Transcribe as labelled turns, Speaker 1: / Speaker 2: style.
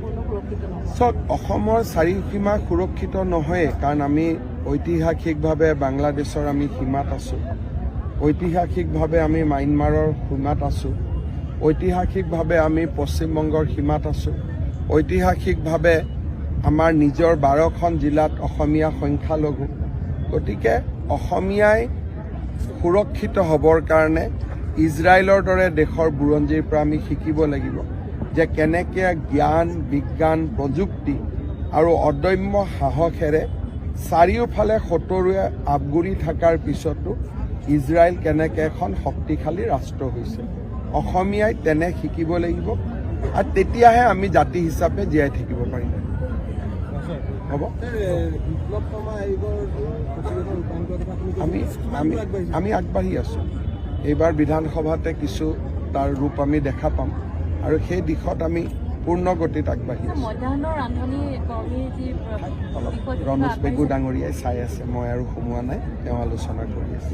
Speaker 1: সম্পূৰ্ণ সুৰক্ষিত নহয়?
Speaker 2: চাওক, অসমৰ চাৰিসীমা সুৰক্ষিত নহয়, কাৰণ আমি ঐতিহাসিকভাৱে বাংলাদেশৰ আমি সীমাত আছোঁ, ঐতিহাসিকভাৱে আমি ম্যানমাৰৰ সীমাত আছোঁ, ঐতিহাসিকভাৱে আমি পশ্চিমবংগৰ সীমাত আছোঁ, ঐতিহাসিকভাৱে আমাৰ নিজৰ 12খন জিলাত অসমীয়া সংখ্যালঘু। গতিকে অসমীয়াই সুৰক্ষিত হ'বৰ কাৰণে ইজৰাইলৰ দৰে দেশৰ বুৰঞ্জীৰ পৰা আমি শিকিব লাগিব যে কেনেকৈ জ্ঞান, বিজ্ঞান, প্ৰযুক্তি আৰু অদম্য সাহসেৰে চাৰিওফালে শত্ৰুৱে আৱগুৰি থকাৰ পিছতো ইজৰাইল কেনেকৈ এখন শক্তিশালী ৰাষ্ট্ৰ হৈছে। অসমীয়াই তেনে শিকিব লাগিব, আৰু তেতিয়াহে আমি জাতি হিচাপে জীয়াই থাকিব পাৰিম। হ'ব, আমি আগবাঢ়ি আছোঁ। এইবাৰ বিধানসভাতে কিছু তাৰ ৰূপ আমি দেখা পাম, আৰু সেই দিশত আমি পূৰ্ণ গতিত আগবাঢ়ি আছোঁ। ৰণোজ পেগু ডাঙৰীয়াই চাই আছে, মই আৰু সোমোৱা নাই, তেওঁ আলোচনা কৰি আছে।